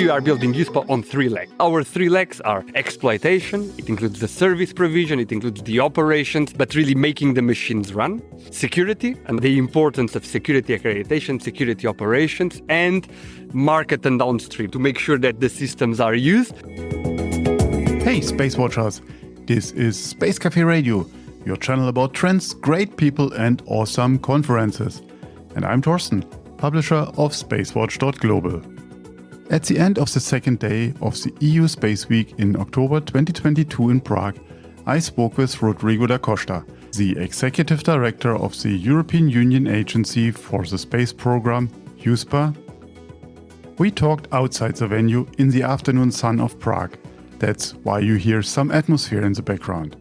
we are building USPA on 3 legs. Our 3 legs are exploitation, it includes the service provision, it includes the operations, but really making the machines run. Security, and the importance of security accreditation, security operations, and market and downstream to make sure that the systems are used. Hey, SpaceWatchers! This is Space Café Radio, your channel about trends, great people and awesome conferences. And I'm Thorsten, publisher of SpaceWatch.Global. At the end of the second day of the EU Space Week in October 2022 in Prague, I spoke with Rodrigo da Costa, the Executive Director of the European Union Agency for the Space Program, USPA. We talked outside the venue in the afternoon sun of Prague. That's why you hear some atmosphere in the background.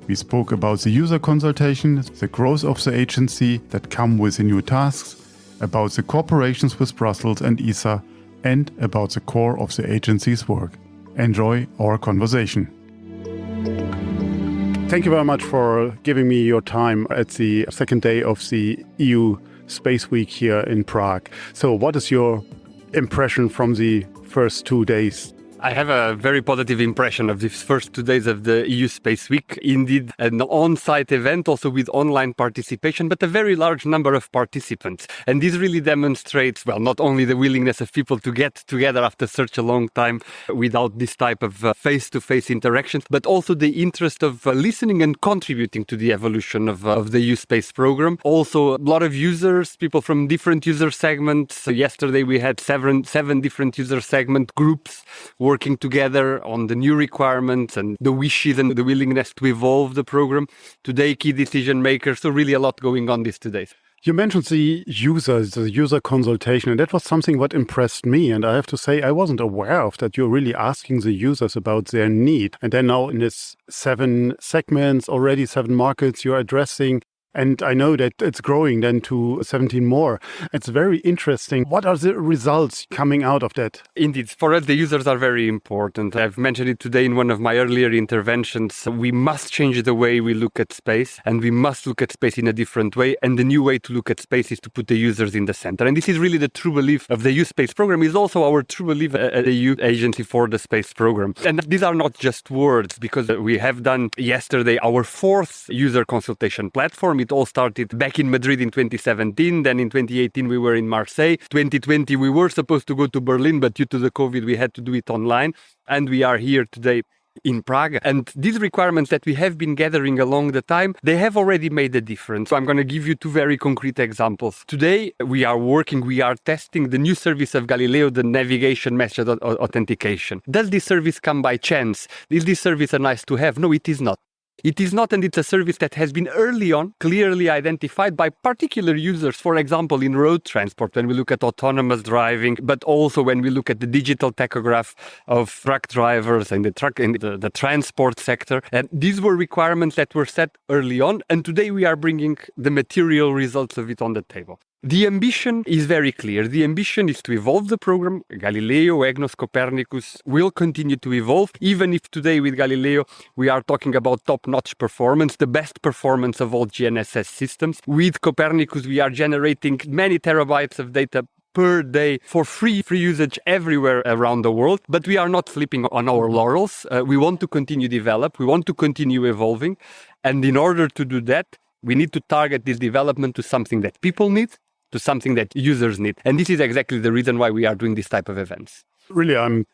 We spoke about the user consultation, the growth of the agency that come with the new tasks, about the cooperations with Brussels and ESA, and about the core of the agency's work. Enjoy our conversation. Thank you very much for giving me your time at the second day of the EU Space Week here in Prague. So what is your impression from the first 2 days? I have a very positive impression of these first 2 days of the EU Space Week. Indeed, an on-site event, also with online participation, but a very large number of participants. And this really demonstrates, well, not only the willingness of people to get together after such a long time without this type of face-to-face interactions, but also the interest of listening and contributing to the evolution of the EU Space Program. Also, a lot of users, people from different user segments. So yesterday we had seven different user segment groups working together on the new requirements and the wishes and the willingness to evolve the program. Today, key decision makers. So really a lot going on these 2 days. You mentioned the user consultation, and that was something what impressed me. And I have to say, I wasn't aware of that. You're really asking the users about their need. And then now in this 7 segments, already 7 markets you're addressing. And I know that it's growing then to 17 more. It's very interesting. What are the results coming out of that? Indeed, for us, the users are very important. I've mentioned it today in one of my earlier interventions. We must change the way we look at space, and we must look at space in a different way. And the new way to look at space is to put the users in the center. And this is really the true belief of the EU Space Program, is also our true belief at the EU Agency for the Space Program. And these are not just words, because we have done yesterday our 4th user consultation platform. It all started back in Madrid in 2017. Then in 2018, we were in Marseille. 2020, we were supposed to go to Berlin, but due to the COVID, we had to do it online. And we are here today in Prague. And these requirements that we have been gathering along the time, they have already made a difference. So I'm going to give you 2 very concrete examples. Today, we are testing the new service of Galileo, the navigation method authentication. Does this service come by chance? Is this service a nice to have? No, it is not. It is not, and it's a service that has been early on clearly identified by particular users, for example, in road transport, when we look at autonomous driving, but also when we look at the digital tachograph of truck drivers and the transport sector. And these were requirements that were set early on, and today we are bringing the material results of it on the table. The ambition is very clear. The ambition is to evolve the program. Galileo, EGNOS, Copernicus will continue to evolve, even if today with Galileo we are talking about top-notch performance, the best performance of all GNSS systems. With Copernicus, we are generating many terabytes of data per day for free usage everywhere around the world. But we are not sleeping on our laurels. We want to continue develop. We want to continue evolving. And in order to do that, we need to target this development to something that people need, to something that users need. And this is exactly the reason why we are doing this type of events. Really, I'm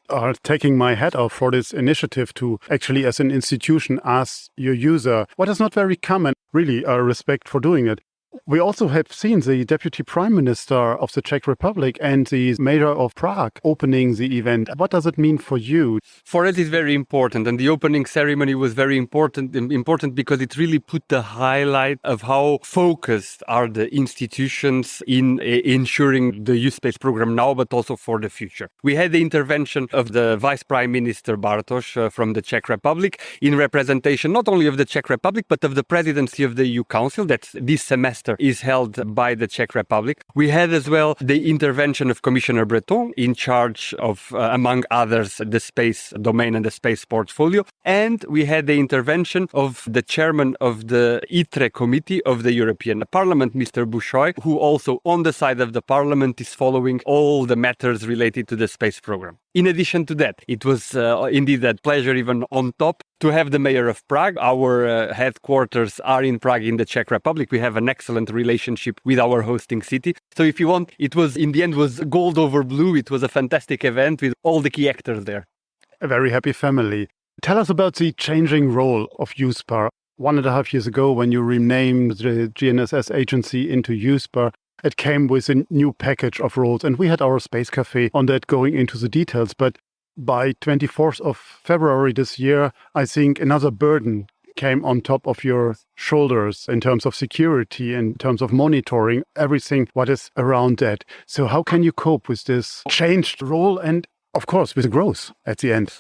taking my hat off for this initiative to actually, as an institution, ask your user what is not very common. Really, respect for doing it. We also have seen the Deputy Prime Minister of the Czech Republic and the Mayor of Prague opening the event. What does it mean for you? For us, it's very important. And the opening ceremony was very important because it really put the highlight of how focused are the institutions in ensuring the youth space program now, but also for the future. We had the intervention of the Vice Prime Minister Bartoš from the Czech Republic in representation not only of the Czech Republic, but of the presidency of the EU Council that this semester is held by the Czech Republic. We had as well the intervention of Commissioner Breton in charge of, among others, the space domain and the space portfolio. And we had the intervention of the chairman of the ITRE committee of the European Parliament, Mr. Bușoi, who also on the side of the Parliament is following all the matters related to the space program. In addition to that, it was indeed a pleasure even on top to have the mayor of Prague. Our headquarters are in Prague in the Czech Republic. We have an excellent relationship with our hosting city. So if you want, it was in the end was gold over blue. It was a fantastic event with all the key actors there. A very happy family. Tell us about the changing role of USPAR. 1.5 years ago, when you renamed the GNSS agency into USPAR, it came with a new package of roles, and we had our Space Café on that going into the details. But by 24th of February this year, I think another burden came on top of your shoulders in terms of security, in terms of monitoring, everything what is around that. So how can you cope with this changed role and, of course, with growth at the end?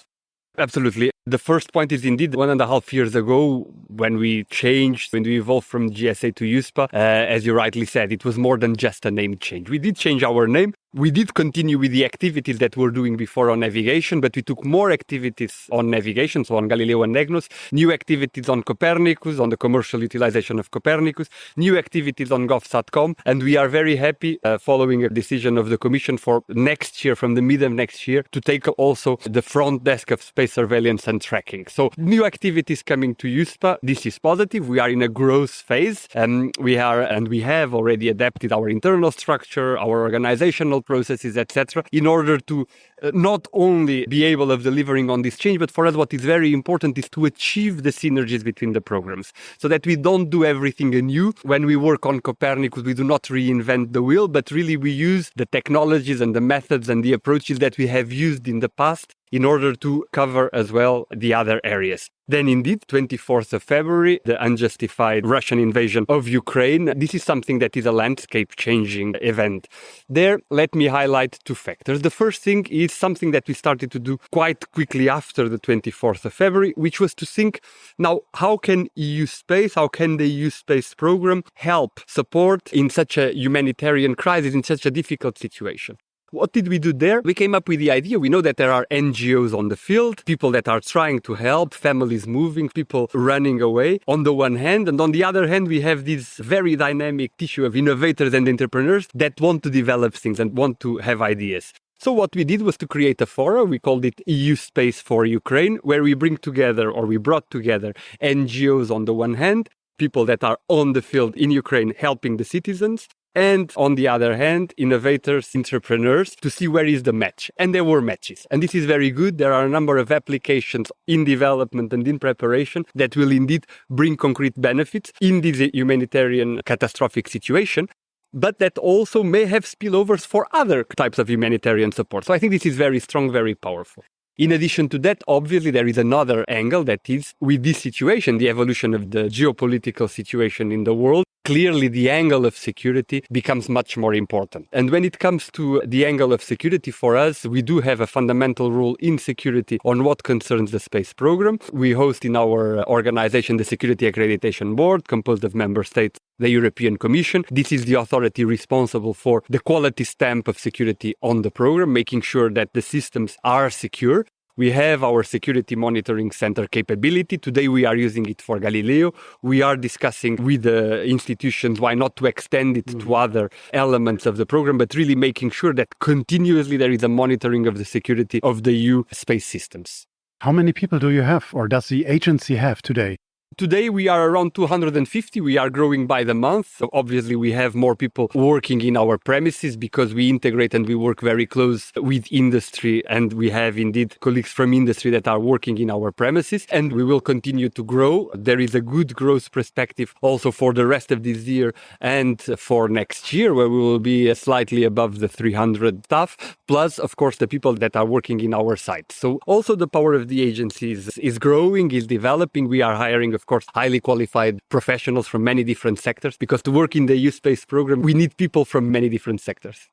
Absolutely. The first point is indeed 1.5 years ago when we changed, when we evolved from GSA to USPA, as you rightly said, it was more than just a name change. We did change our name. We did continue with the activities that we're doing before on navigation, but we took more activities on navigation, so on Galileo and EGNOS, new activities on Copernicus, on the commercial utilization of Copernicus, new activities on GovSatcom, and we are very happy following a decision of the Commission for next year, from the mid of next year, to take also the front desk of space surveillance and tracking. So new activities coming to USPA. This is positive. We are in a growth phase, and we have already adapted our internal structure, our organizational processes, etc., in order to not only be able of delivering on this change, but for us what is very important is to achieve the synergies between the programs, so that we don't do everything anew. When we work on Copernicus, we do not reinvent the wheel, but really we use the technologies and the methods and the approaches that we have used in the past in order to cover as well the other areas. Then indeed, 24th of February, the unjustified Russian invasion of Ukraine. This is something that is a landscape-changing event. There, let me highlight two factors. The first thing is something that we started to do quite quickly after the 24th of February, which was to think, now, how can EU space, how can the EU space program help support in such a humanitarian crisis, in such a difficult situation? What did we do there? We came up with the idea. We know that there are NGOs on the field, people that are trying to help, families moving, people running away on the one hand. And on the other hand, we have this very dynamic tissue of innovators and entrepreneurs that want to develop things and want to have ideas. So what we did was to create a forum. We called it EU Space for Ukraine, where we brought together NGOs on the one hand, people that are on the field in Ukraine helping the citizens, and on the other hand, innovators, entrepreneurs, to see where is the match. And there were matches. And this is very good. There are a number of applications in development and in preparation that will indeed bring concrete benefits in this humanitarian catastrophic situation, but that also may have spillovers for other types of humanitarian support. So I think this is very strong, very powerful. In addition to that, obviously, there is another angle that is with this situation, the evolution of the geopolitical situation in the world. Clearly, the angle of security becomes much more important. And when it comes to the angle of security for us, we do have a fundamental role in security on what concerns the space program. We host in our organization the Security Accreditation Board, composed of member states, the European Commission. This is the authority responsible for the quality stamp of security on the program, making sure that the systems are secure. We have our security monitoring center capability. Today we are using it for Galileo. We are discussing with the institutions why not to extend it to other elements of the program, but really making sure that continuously there is a monitoring of the security of the EU space systems. How many people do you have, or does the agency have today? Today we are around 250. We are growing by the month. So obviously we have more people working in our premises because we integrate and we work very close with industry, and we have indeed colleagues from industry that are working in our premises, and we will continue to grow. There is a good growth perspective also for the rest of this year and for next year, where we will be slightly above the 300 staff, plus of course the people that are working in our site. So also the power of the agency is growing, is developing. We are hiring, of course, highly qualified professionals from many different sectors, because to work in the EU space program, we need people from many different sectors.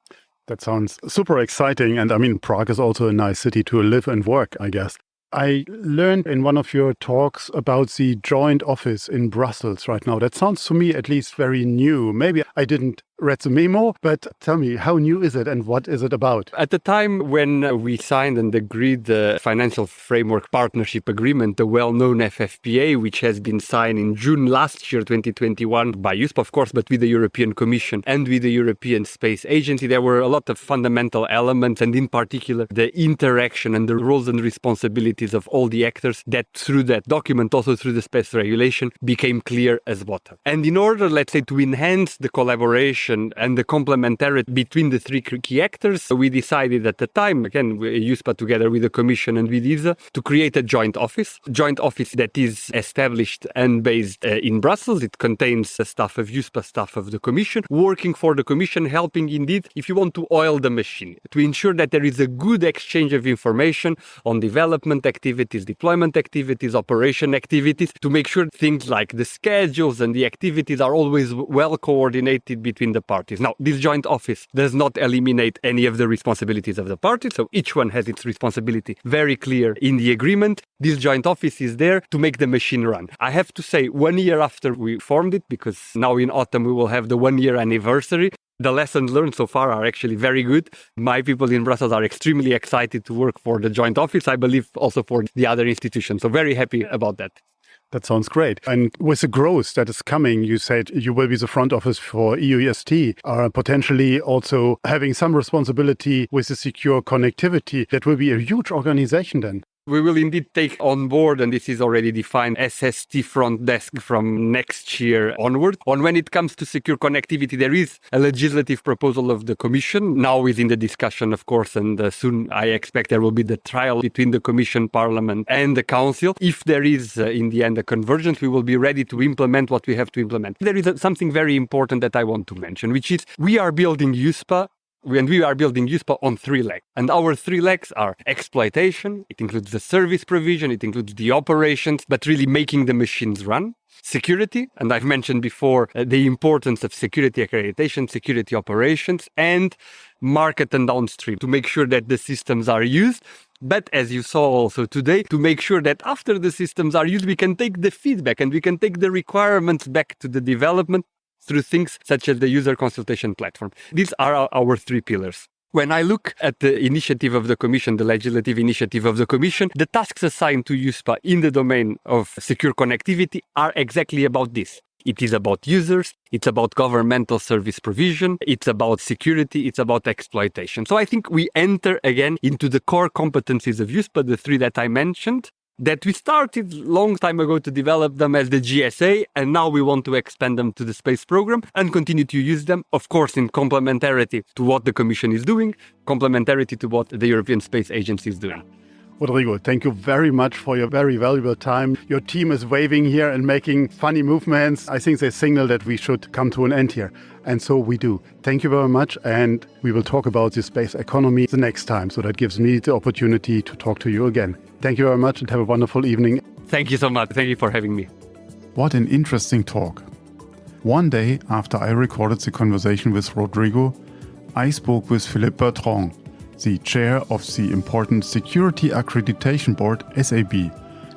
That sounds super exciting. And I mean, Prague is also a nice city to live and work, I guess. I learned in one of your talks about the joint office in Brussels right now. That sounds to me at least very new. Maybe I didn't read the memo, but tell me, how new is it and what is it about? At the time when we signed and agreed the Financial Framework Partnership Agreement, the well-known FFPA, which has been signed in June last year, 2021, by USPA, of course, but with the European Commission and with the European Space Agency, there were a lot of fundamental elements, and in particular, the interaction and the roles and responsibilities of all the actors that through that document, also through the space regulation, became clear as water. And in order, let's say, to enhance the collaboration and the complementarity between the three key actors, we decided at the time, again, USPA together with the Commission and with ESA, to create a joint office that is established and based in Brussels. It contains the staff of USPA, staff of the Commission, working for the Commission, helping indeed, if you want to oil the machine, to ensure that there is a good exchange of information on development activities, deployment activities, operation activities, to make sure things like the schedules and the activities are always well coordinated between the parties. Now, this joint office does not eliminate any of the responsibilities of the parties, so each one has its responsibility very clear in the agreement. This joint office is there to make the machine run. I have to say, 1 year after we formed it, because now in autumn we will have the 1-year anniversary, the lessons learned so far are actually very good. My people in Brussels are extremely excited to work for the joint office, I believe also for the other institutions. So very happy about that. That sounds great. And with the growth that is coming, you said you will be the front office for EUST, potentially also having some responsibility with the secure connectivity. That will be a huge organization then. We will indeed take on board, and this is already defined, SST front desk from next year onward. When it comes to secure connectivity, there is a legislative proposal of the Commission. Now is in the discussion, of course, and soon I expect there will be the trial between the Commission, Parliament and the Council. If there is, in the end, a convergence, we will be ready to implement what we have to implement. There is something very important that I want to mention, which is we are building USPA. We are building USPA on 3 legs. And our 3 legs are exploitation, it includes the service provision, it includes the operations, but really making the machines run. Security, and I've mentioned before the importance of security accreditation, security operations, and market and downstream to make sure that the systems are used. But as you saw also today, to make sure that after the systems are used, we can take the feedback and we can take the requirements back to the development through things such as the user consultation platform. These are our 3 pillars. When I look at the initiative of the Commission, the legislative initiative of the Commission, the tasks assigned to USPA in the domain of secure connectivity are exactly about this. It is about users, it's about governmental service provision, it's about security, it's about exploitation. So I think we enter again into the core competencies of USPA, the 3 that I mentioned, that we started long time ago to develop them as the GSA, and now we want to expand them to the space program and continue to use them, of course, in complementarity to what the Commission is doing, complementarity to what the European Space Agency is doing. Rodrigo, thank you very much for your very valuable time. Your team is waving here and making funny movements. I think they signal that we should come to an end here. And so we do. Thank you very much. And we will talk about the space economy the next time. So that gives me the opportunity to talk to you again. Thank you very much and have a wonderful evening. Thank you so much. Thank you for having me. What an interesting talk. One day after I recorded the conversation with Rodrigo, I spoke with Philippe Bertrand, the chair of the important Security Accreditation Board, SAB,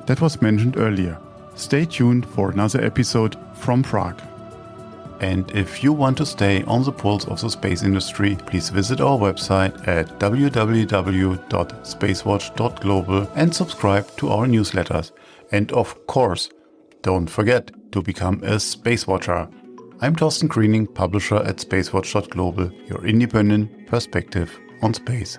that was mentioned earlier. Stay tuned for another episode from Prague. And if you want to stay on the pulse of the space industry, please visit our website at www.SpaceWatch.Global and subscribe to our newsletters. And of course, don't forget to become a Space Watcher. I'm Torsten Greening, publisher at SpaceWatch.Global, your independent perspective on space.